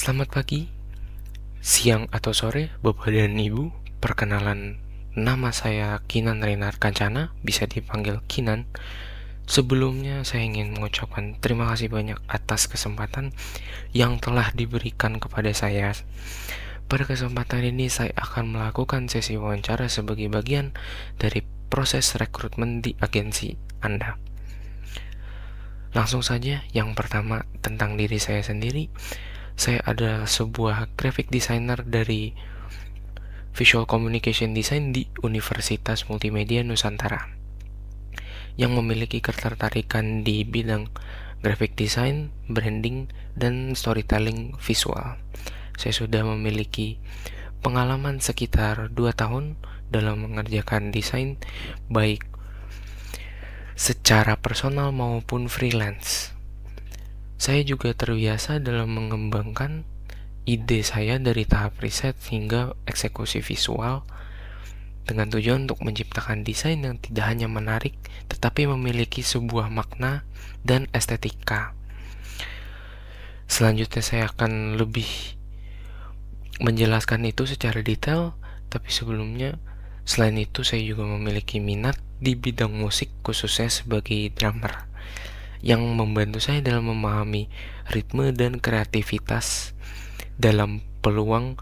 Selamat pagi, siang atau sore, Bapak dan Ibu. Perkenalan, nama saya Kinan Renar Kancana, bisa dipanggil Kinan. Sebelumnya saya ingin mengucapkan terima kasih banyak atas kesempatan yang telah diberikan kepada saya. Pada kesempatan ini saya akan melakukan sesi wawancara sebagai bagian dari proses rekrutmen di agensi Anda. Langsung saja, yang pertama tentang diri saya sendiri. Saya adalah sebuah graphic designer dari Visual Communication Design di Universitas Multimedia Nusantara yang memiliki ketertarikan di bidang graphic design, branding, dan storytelling visual. Saya sudah memiliki pengalaman sekitar 2 tahun dalam mengerjakan desain baik secara personal maupun freelance. Saya juga terbiasa dalam mengembangkan ide saya dari tahap riset hingga eksekusi visual dengan tujuan untuk menciptakan desain yang tidak hanya menarik tetapi memiliki sebuah makna dan estetika. Selanjutnya saya akan lebih menjelaskan itu secara detail, tapi sebelumnya selain itu saya juga memiliki minat di bidang musik, khususnya sebagai drummer, yang membantu saya dalam memahami ritme dan kreativitas dalam peluang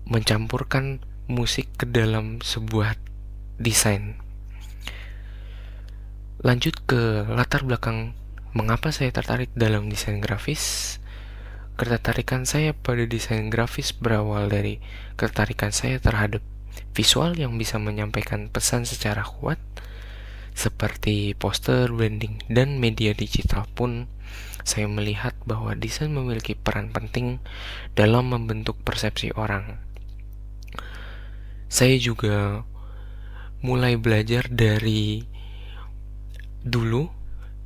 mencampurkan musik ke dalam sebuah desain. Lanjut ke latar belakang mengapa saya tertarik dalam desain grafis. Ketertarikan saya pada desain grafis berawal dari ketertarikan saya terhadap visual yang bisa menyampaikan pesan secara kuat, seperti poster, branding, dan media digital pun. Saya melihat bahwa desain memiliki peran penting dalam membentuk persepsi orang. Saya juga mulai belajar dari dulu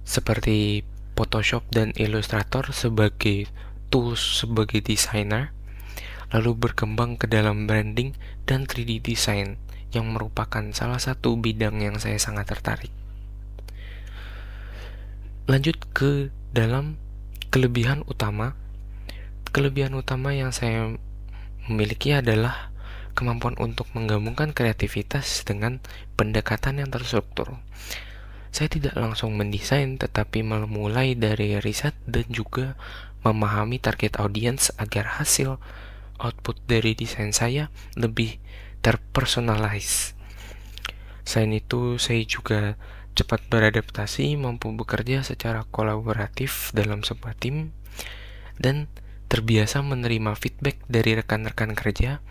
seperti Photoshop dan Illustrator sebagai tools sebagai desainer, lalu berkembang ke dalam branding dan 3D design yang merupakan salah satu bidang yang saya sangat tertarik. Lanjut ke dalam kelebihan utama. Kelebihan utama yang saya memiliki adalah kemampuan untuk menggabungkan kreativitas dengan pendekatan yang terstruktur. Saya tidak langsung mendesain, tetapi memulai dari riset dan juga memahami target audiens agar hasil output dari desain saya lebih terpersonalize. Selain itu, saya juga cepat beradaptasi, mampu bekerja secara kolaboratif dalam sebuah tim, dan terbiasa menerima feedback dari rekan-rekan kerja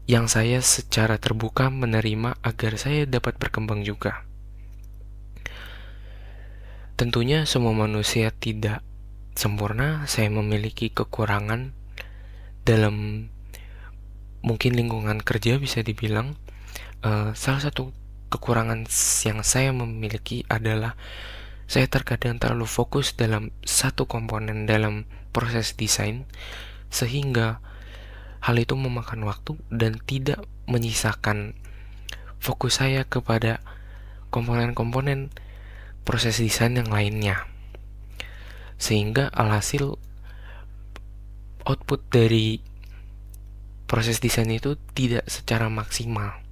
yang saya secara terbuka menerima agar saya dapat berkembang juga. Tentunya semua manusia tidak sempurna, saya memiliki kekurangan dalam mungkin lingkungan kerja bisa dibilang. Salah satu kekurangan yang saya memiliki adalah saya terkadang terlalu fokus dalam satu komponen dalam proses desain, sehingga hal itu memakan waktu dan tidak menyisakan fokus saya kepada komponen-komponen proses desain yang lainnya, sehingga alhasil output dari proses desain itu tidak secara maksimal.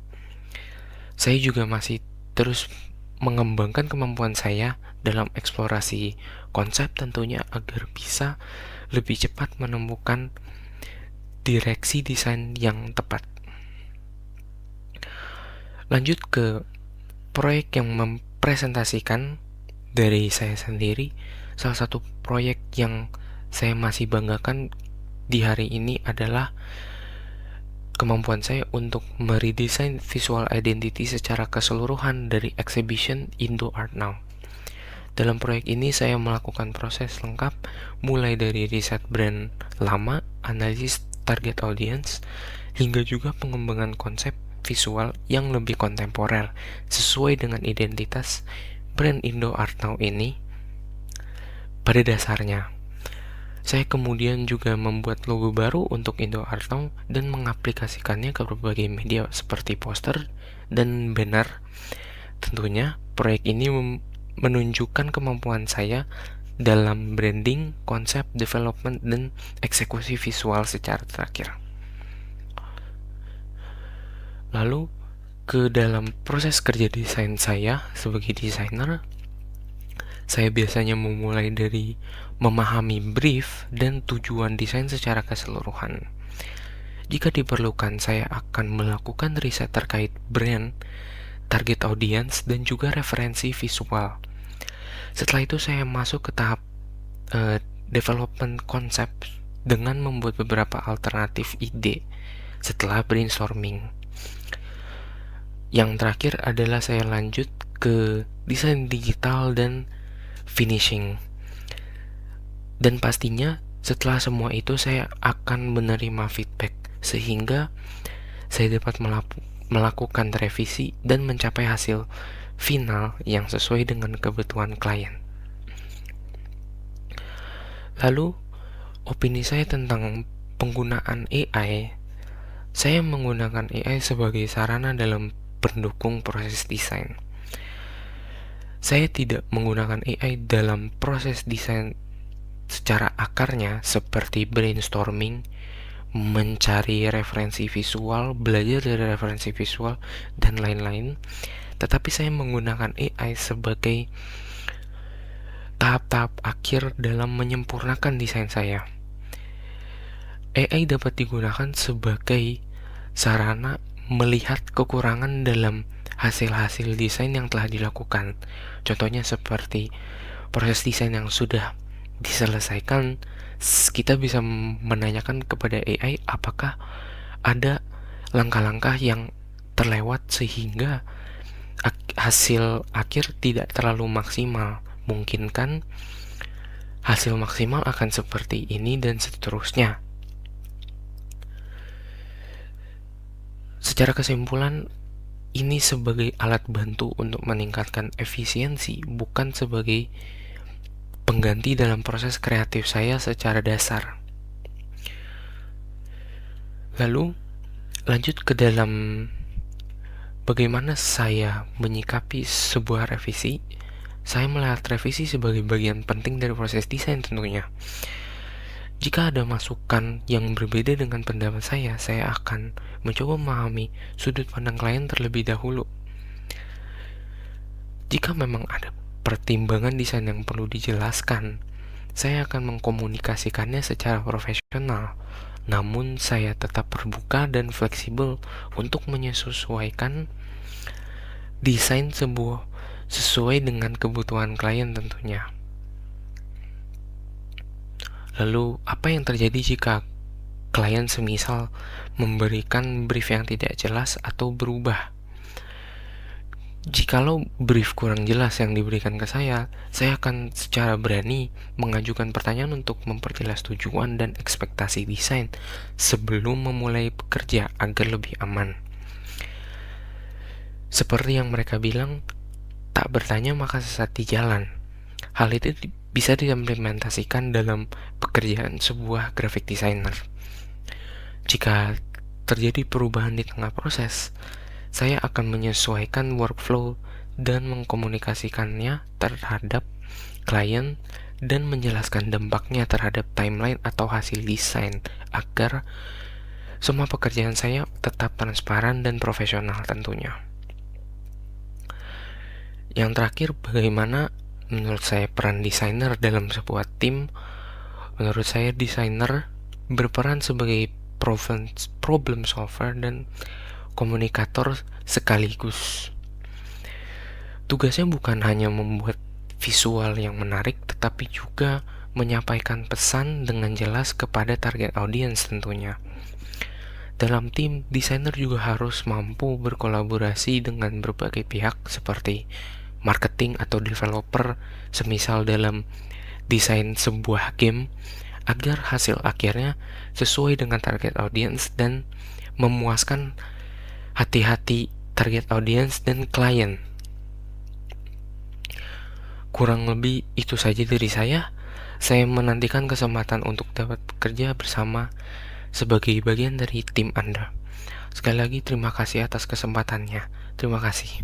Saya juga masih terus mengembangkan kemampuan saya dalam eksplorasi konsep, tentunya agar bisa lebih cepat menemukan direksi desain yang tepat. Lanjut ke proyek yang mempresentasikan dari saya sendiri. Salah satu proyek yang saya masih banggakan di hari ini adalah kemampuan saya untuk meredesain visual identity secara keseluruhan dari exhibition Indo Art Now. Dalam proyek ini saya melakukan proses lengkap mulai dari riset brand lama, analisis target audience, hingga juga pengembangan konsep visual yang lebih kontemporer sesuai dengan identitas brand Indo Art Now ini. Pada dasarnya, saya kemudian juga membuat logo baru untuk Indo Art Now dan mengaplikasikannya ke berbagai media seperti poster dan banner. Tentunya proyek ini menunjukkan kemampuan saya dalam branding, konsep, development, dan eksekusi visual secara terakhir. Lalu ke dalam proses kerja desain saya sebagai desainer, saya biasanya memulai dari memahami brief dan tujuan desain secara keseluruhan. Jika diperlukan, saya akan melakukan riset terkait brand, target audience, dan juga referensi visual. Setelah itu saya masuk ke tahap development konsep dengan membuat beberapa alternatif ide setelah brainstorming. Yang terakhir adalah saya lanjut ke desain digital dan finishing. Dan pastinya setelah semua itu saya akan menerima feedback sehingga saya dapat melakukan revisi dan mencapai hasil final yang sesuai dengan kebutuhan klien. Lalu, opini saya tentang penggunaan AI. Saya menggunakan AI sebagai sarana dalam pendukung proses desain. Saya tidak menggunakan AI dalam proses desain secara akarnya seperti brainstorming, mencari referensi visual, belajar dari referensi visual, dan lain-lain. Tetapi saya menggunakan AI sebagai tahap-tahap akhir dalam menyempurnakan desain saya. AI dapat digunakan sebagai sarana melihat kekurangan dalam hasil-hasil desain yang telah dilakukan. Contohnya seperti proses desain yang sudah diselesaikan, kita bisa menanyakan kepada AI apakah ada langkah-langkah yang terlewat sehingga hasil akhir tidak terlalu maksimal. Mungkin kan hasil maksimal akan seperti ini dan seterusnya. Secara kesimpulan, ini sebagai alat bantu untuk meningkatkan efisiensi, bukan sebagai pengganti dalam proses kreatif saya secara dasar. Lalu, lanjut ke dalam bagaimana saya menyikapi sebuah revisi. Saya melihat revisi sebagai bagian penting dari proses desain tentunya. Jika ada masukan yang berbeda dengan pendapat saya akan mencoba memahami sudut pandang klien terlebih dahulu. Jika memang ada pertimbangan desain yang perlu dijelaskan, saya akan mengkomunikasikannya secara profesional. Namun saya tetap terbuka dan fleksibel untuk menyesuaikan desain sesuai dengan kebutuhan klien tentunya. Lalu, apa yang terjadi jika klien semisal memberikan brief yang tidak jelas atau berubah? Jikalau brief kurang jelas yang diberikan ke saya akan secara berani mengajukan pertanyaan untuk memperjelas tujuan dan ekspektasi desain sebelum memulai bekerja agar lebih aman. Seperti yang mereka bilang, tak bertanya maka sesat di jalan. Hal itu bisa diimplementasikan dalam pekerjaan sebuah graphic designer. Jika terjadi perubahan di tengah proses, saya akan menyesuaikan workflow dan mengkomunikasikannya terhadap klien dan menjelaskan dampaknya terhadap timeline atau hasil desain agar semua pekerjaan saya tetap transparan dan profesional tentunya. Yang terakhir, bagaimana menurut saya peran desainer dalam sebuah tim? Menurut saya desainer berperan sebagai problem solver dan komunikator sekaligus. Tugasnya bukan hanya membuat visual yang menarik, tetapi juga menyampaikan pesan dengan jelas kepada target audiens tentunya. Dalam tim, desainer juga harus mampu berkolaborasi dengan berbagai pihak seperti marketing atau developer, semisal dalam desain sebuah game, agar hasil akhirnya sesuai dengan target audiens dan memuaskan hati-hati target audiens dan klien. Kurang lebih itu saja dari saya. Saya menantikan kesempatan untuk dapat bekerja bersama sebagai bagian dari tim Anda. Sekali lagi terima kasih atas kesempatannya. Terima kasih.